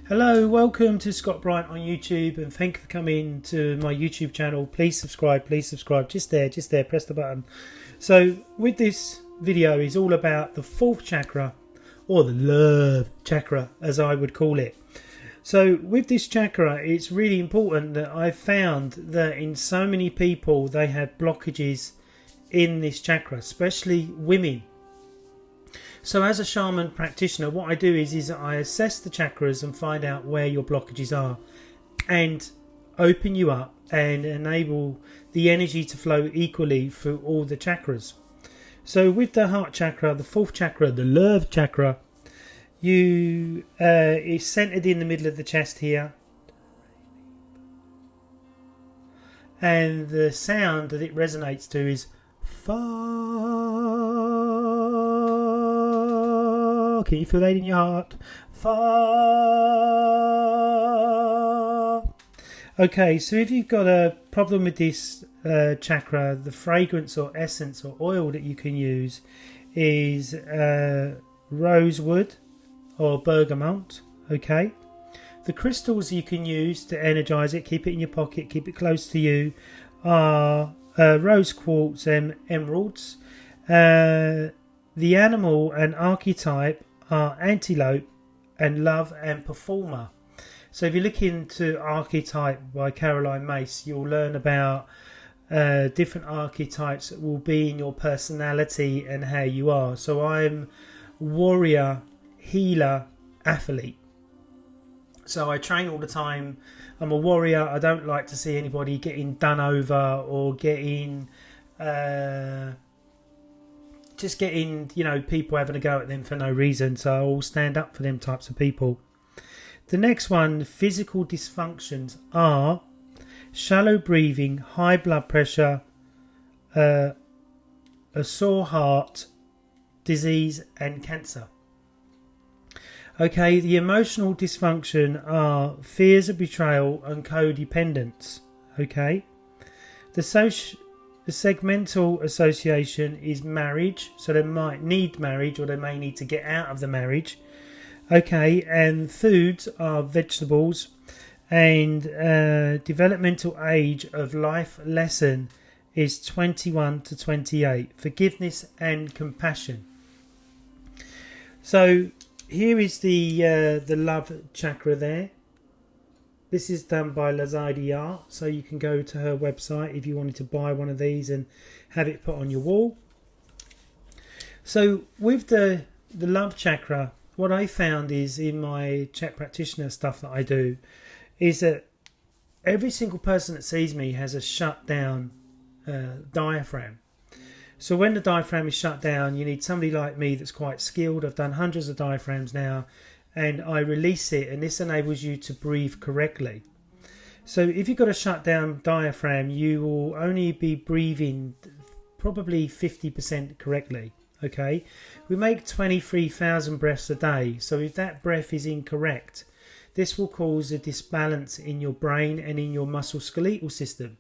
Hello, welcome to Scott Bryant on YouTube, and thank you for coming to my YouTube channel. Please subscribe, just there, press the button. So with this video is all about the fourth chakra, or the love chakra as I would call it. So with this chakra, it's really important that I've found that in so many people they have blockages in this chakra, especially women. So as a shaman practitioner, what I do is I assess the chakras and find out where your blockages are and open you up and enable the energy to flow equally through all the chakras. So with the heart chakra, the fourth chakra, the love chakra, is centered in the middle of the chest here. And the sound that it resonates to is fa. Can you feel that in your heart? Fa. Okay, so if you've got a problem with this chakra, the fragrance or essence or oil that you can use is rosewood or bergamot. Okay, the crystals you can use to energize it, keep it in your pocket, keep it close to you, are rose quartz and emeralds. The animal and archetype are antelope and love and performer. So if you look into Archetype by Caroline Mace, you'll learn about different archetypes that will be in your personality and how you are. So I'm warrior, healer, athlete. So I train all the time. I'm a warrior. I don't like to see anybody getting done over or getting people having a go at them for no reason. So I'll stand up for them types of people. The next one, physical dysfunctions, are shallow breathing, high blood pressure, a sore heart, disease and cancer. Okay, the emotional dysfunction are fears of betrayal and codependence. Okay, the segmental association is marriage, so they might need marriage or they may need to get out of the marriage. Okay, and foods are vegetables, and developmental age of life lesson is 21 to 28. Forgiveness and compassion. So here is the love chakra there. This is done by Lazadi Art, so you can go to her website if you wanted to buy one of these and have it put on your wall. So with the love chakra, what I found is in my Chek practitioner stuff that I do is that every single person that sees me has a shut down diaphragm. So when the diaphragm is shut down, you need somebody like me that's quite skilled. I've done hundreds of diaphragms now, and I release it, and this enables you to breathe correctly. So if you've got a shut down diaphragm, you will only be breathing probably 50% correctly. Okay, we make 23,000 breaths a day, so if that breath is incorrect, this will cause a disbalance in your brain and in your musculoskeletal system.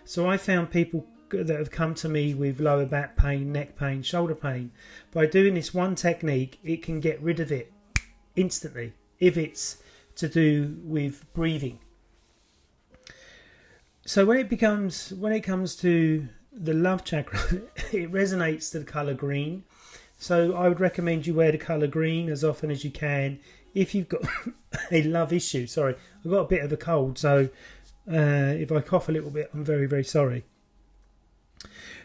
So I found people that have come to me with lower back pain, neck pain, shoulder pain. By doing this one technique, it can get rid of it instantly if it's to do with breathing. So when it comes to the love chakra, it resonates to the colour green. So I would recommend you wear the colour green as often as you can if you've got a love issue. Sorry, I've got a bit of a cold, so if I cough a little bit, I'm very, very sorry.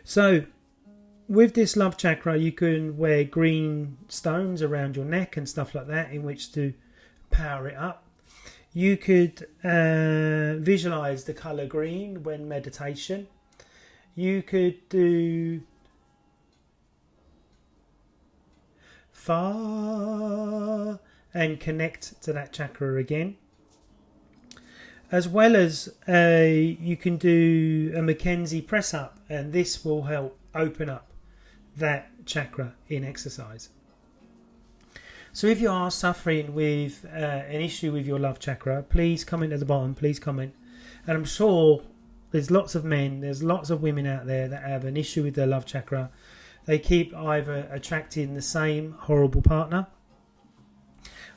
So with this love chakra, you can wear green stones around your neck and stuff like that in which to power it up. You could visualize the colour green when meditation. You could do fa and connect to that chakra again. As well as you can do a Mackenzie press up, and this will help open up that chakra in exercise. So if you are suffering with an issue with your love chakra, please comment at the bottom, please comment. And I'm sure there's lots of men, there's lots of women out there that have an issue with their love chakra. They keep either attracting the same horrible partner,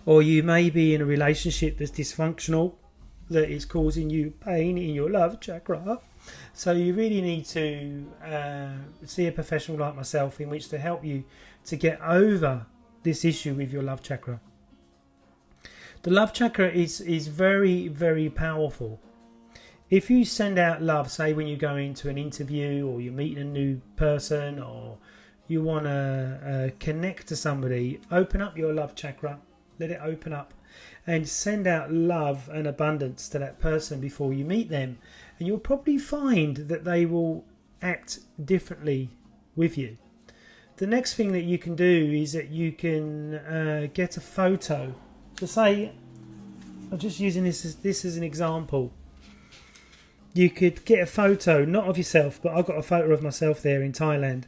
Or you may be in a relationship that's dysfunctional, that is causing you pain in your love chakra. So you really need to see a professional like myself in which to help you to get over this issue with your love chakra. The love chakra is very, very powerful. If you send out love, say when you go into an interview or you're meeting a new person or you want to connect to somebody, open up your love chakra, let it open up and send out love and abundance to that person before you meet them. And you'll probably find that they will act differently with you. The next thing that you can do is that you can get a photo. So say, I'm just using this as an example. You could get a photo, not of yourself, but I've got a photo of myself there in Thailand.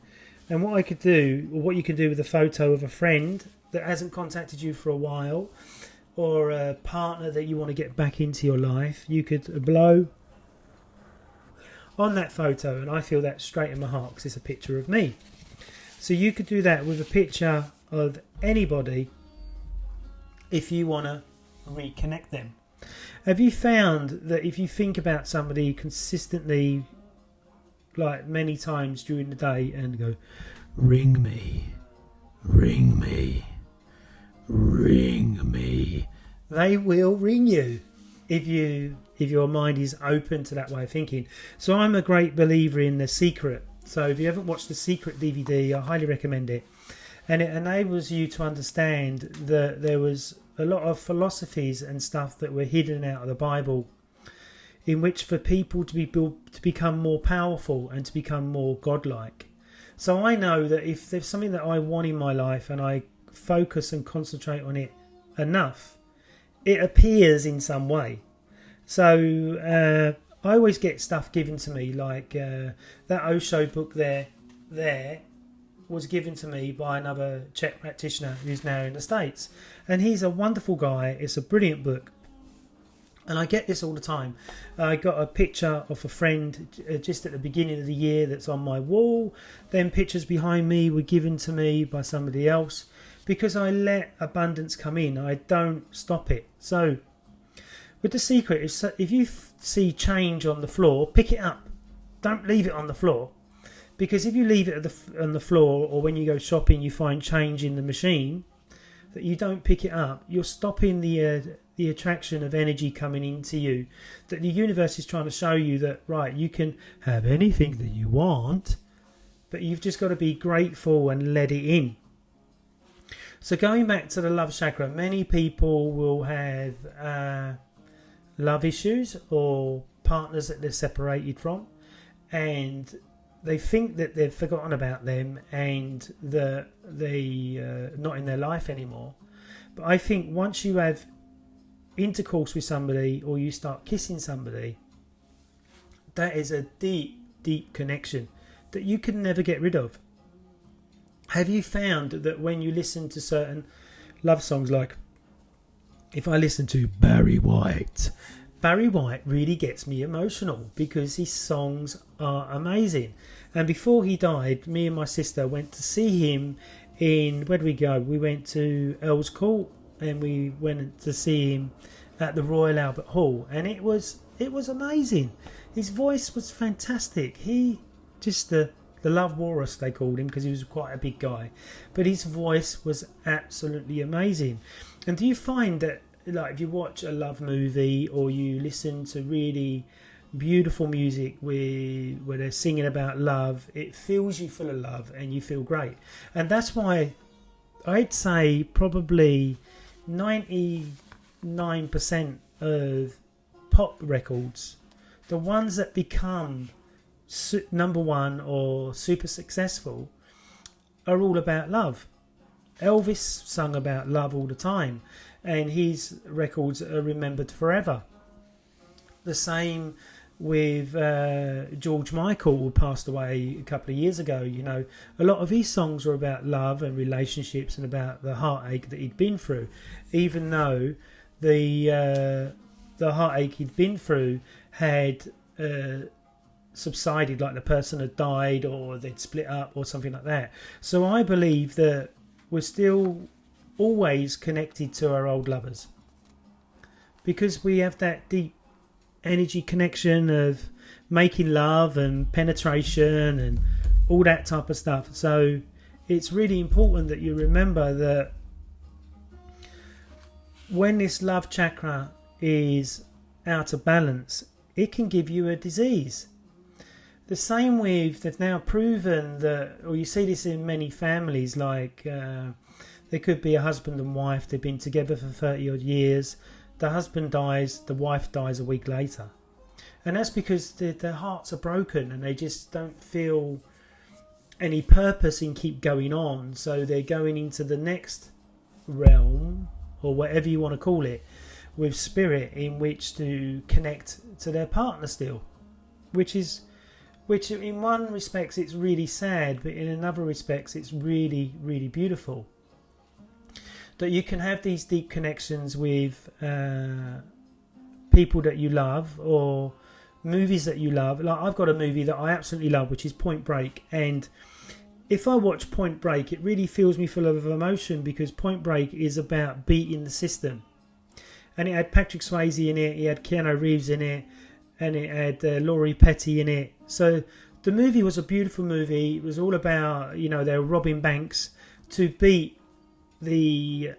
And what I could do, or what you can do with a photo of a friend that hasn't contacted you for a while, or a partner that you want to get back into your life, you could blow on that photo, and I feel that straight in my heart because it's a picture of me. So you could do that with a picture of anybody if you want to reconnect them. Have you found that if you think about somebody consistently, like many times during the day, and go, ring me, ring me, ring me, they will ring you if your mind is open to that way of thinking. So I'm a great believer in The Secret. So if you haven't watched The Secret DVD, I highly recommend it. And it enables you to understand that there was a lot of philosophies and stuff that were hidden out of the Bible, in which for people to become more powerful and to become more godlike. So I know that if there's something that I want in my life and I focus and concentrate on it enough, it appears in some way. So I always get stuff given to me, like that Osho book there was given to me by another Chek practitioner who's now in the States. And he's a wonderful guy. It's a brilliant book. And I get this all the time. I got a picture of a friend just at the beginning of the year that's on my wall. Then pictures behind me were given to me by somebody else, because I let abundance come in. I don't stop it. So with The Secret, if you see change on the floor, pick it up. Don't leave it on the floor. Because if you leave it on the floor, or when you go shopping you find change in the machine, that you don't pick it up, you're stopping the attraction of energy coming into you. That the universe is trying to show you that, right, you can have anything that you want, but you've just got to be grateful and let it in. So going back to the love chakra, many people will have love issues or partners that they're separated from, and they think that they've forgotten about them and that they're not in their life anymore. But I think once you have intercourse with somebody or you start kissing somebody, that is a deep, deep connection that you can never get rid of. Have you found that when you listen to certain love songs, like if I listen to Barry White really gets me emotional because his songs are amazing. And before he died, me and my sister went to see him in, where did we go? We went to Earl's Court, and we went to see him at the Royal Albert Hall, and it was amazing. His voice was fantastic. He just the Love Walrus, they called him, because he was quite a big guy, but his voice was absolutely amazing. And do you find that, like, if you watch a love movie or you listen to really beautiful music where they're singing about love, it fills you full of love and you feel great? And that's why I'd say probably 99% of pop records, the ones that become number one or super successful, are all about love. Elvis sung about love all the time, and his records are remembered forever. The same with George Michael, who passed away a couple of years ago. You know, a lot of his songs are about love and relationships and about the heartache that he'd been through, even though the heartache he'd been through had subsided, like the person had died or they'd split up or something like that. So I believe that we're still always connected to our old lovers, because we have that deep energy connection of making love and penetration and all that type of stuff. So it's really important that you remember that when this love chakra is out of balance, it can give you a disease. The same with, they've now proven that, or you see this in many families, like there could be a husband and wife, they've been together for 30 odd years, the husband dies, the wife dies a week later. And that's because their hearts are broken and they just don't feel any purpose in keep going on. So they're going into the next realm, or whatever you want to call it, with spirit, in which to connect to their partner still. Which in one respects it's really sad, but in another respects it's really, really beautiful. That you can have these deep connections with people that you love, or movies that you love. Like, I've got a movie that I absolutely love, which is Point Break, and if I watch Point Break, it really fills me full of emotion, because Point Break is about beating the system. And it had Patrick Swayze in it, it had Keanu Reeves in it, and it had Laurie Petty in it. So the movie was a beautiful movie. It was all about, they were robbing banks to beat the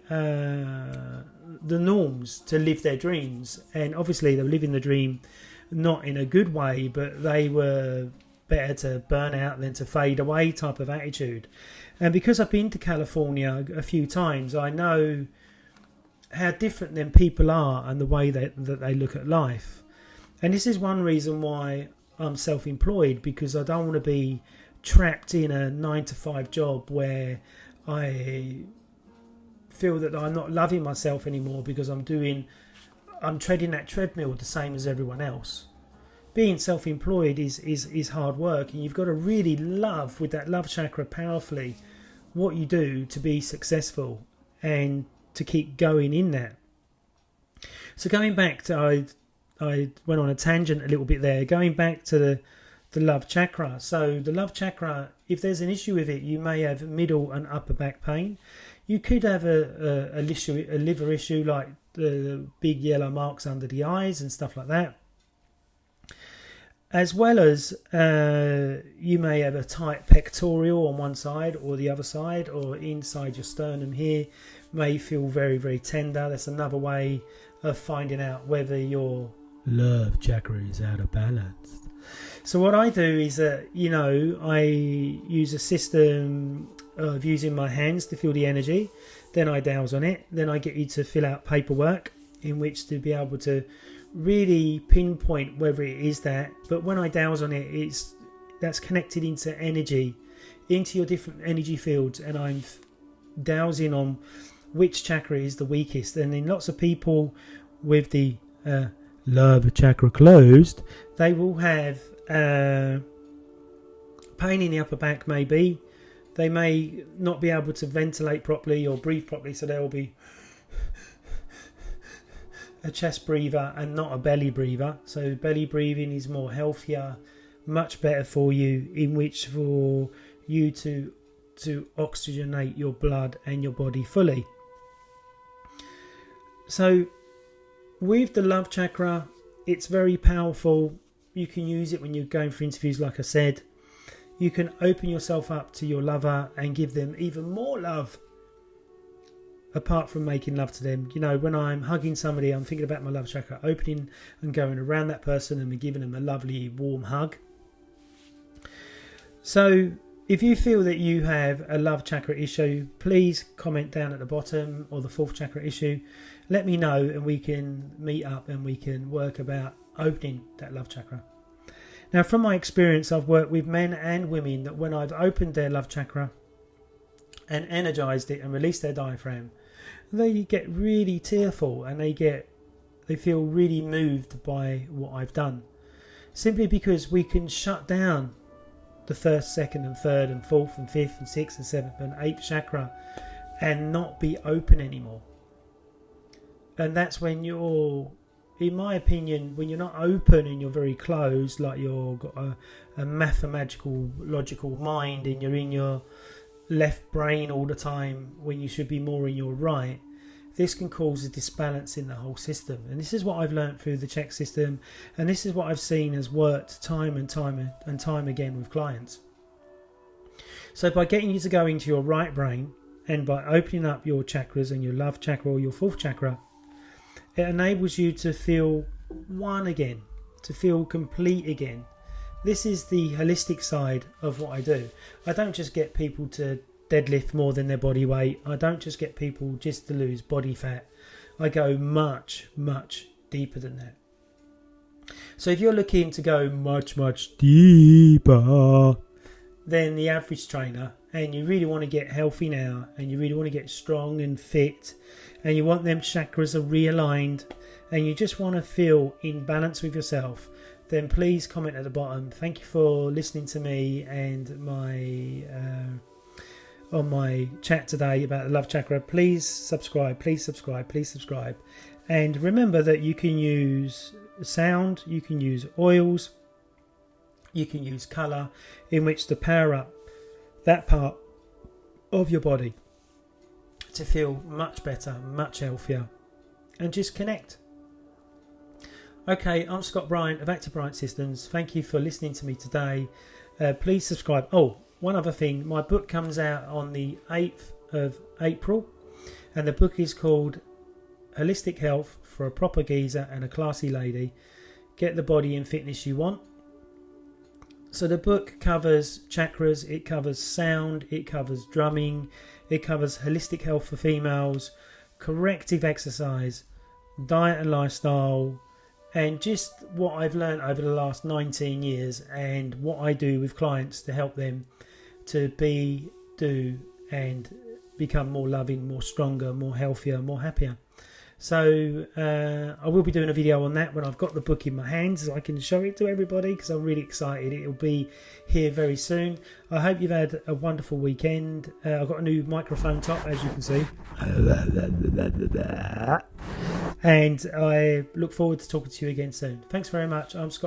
norms, to live their dreams. And obviously they were living the dream not in a good way, but they were better to burn out than to fade away type of attitude. And because I've been to California a few times, I know how different them people are and the way that they look at life. And this is one reason why I'm self-employed, because I don't want to be trapped in a 9-to-5 job where I feel that I'm not loving myself anymore, because I'm treading that treadmill the same as everyone else. Being self-employed is hard work, and you've got to really love, with that love chakra powerfully, what you do to be successful and to keep going in that. So going back to, I went on a tangent a little bit there, going back to the love chakra. So the love chakra, if there's an issue with it, you may have middle and upper back pain. You could have a liver issue, like the big yellow marks under the eyes and stuff like that. As well as you may have a tight pectoral on one side or the other side, or inside your sternum here may feel very, very tender. That's another way of finding out whether your love chakra is out of balance. So what I do is that, I use a system of using my hands to feel the energy. Then I douse on it. Then I get you to fill out paperwork in which to be able to really pinpoint whether it is that. But when I douse on it, that's connected into energy, into your different energy fields, and I'm dowsing on which chakra is the weakest. And in lots of people with the love chakra closed, they will have pain in the upper back. Maybe they may not be able to ventilate properly or breathe properly, so there will be a chest breather and not a belly breather. So belly breathing is more healthier, much better for you, in which for you to oxygenate your blood and your body fully. So with the love chakra, it's very powerful. You can use it when you're going for interviews, like I said. You can open yourself up to your lover and give them even more love, apart from making love to them. When I'm hugging somebody, I'm thinking about my love chakra opening and going around that person and giving them a lovely warm hug. So if you feel that you have a love chakra issue, please comment down at the bottom, or the fourth chakra issue. Let me know and we can meet up and we can work about opening that love chakra. Now, from my experience, I've worked with men and women that when I've opened their love chakra and energized it and released their diaphragm, they get really tearful and they feel really moved by what I've done. Simply because we can shut down the first, second and third and fourth and fifth and sixth and seventh and eighth chakra and not be open anymore. And that's when you're, in my opinion, when you're not open and you're very closed, like you've got a mathematical, logical mind and you're in your left brain all the time when you should be more in your right, this can cause a disbalance in the whole system. And this is what I've learned through the Chek system, and this is what I've seen has worked time and time again with clients. So by getting you to go into your right brain, and by opening up your chakras and your love chakra or your fourth chakra, it enables you to feel one again, to feel complete again. This is the holistic side of what I do. I don't just get people to deadlift more than their body weight. I don't just get people just to lose body fat. I go much, much deeper than that. So if you're looking to go much, much deeper than the average trainer, and you really want to get healthy now, and you really want to get strong and fit, and you want them chakras are realigned, and you just want to feel in balance with yourself, then please comment at the bottom. Thank you for listening to me and my on my chat today about the love chakra. Please subscribe, please subscribe, please subscribe. And remember that you can use sound, you can use oils, you can use colour in which to power up that part of your body to feel much better, much healthier, and just connect. Okay, I'm Scott Bryant of Active Bryant Systems. Thank you for listening to me today. Please subscribe. Oh, one other thing. My book comes out on the 8th of April, and the book is called Holistic Health for a Proper Geezer and a Classy Lady. Get the body and fitness you want. So the book covers chakras, it covers sound, it covers drumming, it covers holistic health for females, corrective exercise, diet and lifestyle, and just what I've learned over the last 19 years and what I do with clients to help them to be, do and become more loving, more stronger, more healthier, more happier. So I will be doing a video on that when I've got the book in my hands, so I can show it to everybody because I'm really excited. It'll be here very soon. I hope you've had a wonderful weekend. I've got a new microphone top, as you can see. And I look forward to talking to you again soon. Thanks very much. I'm Scott.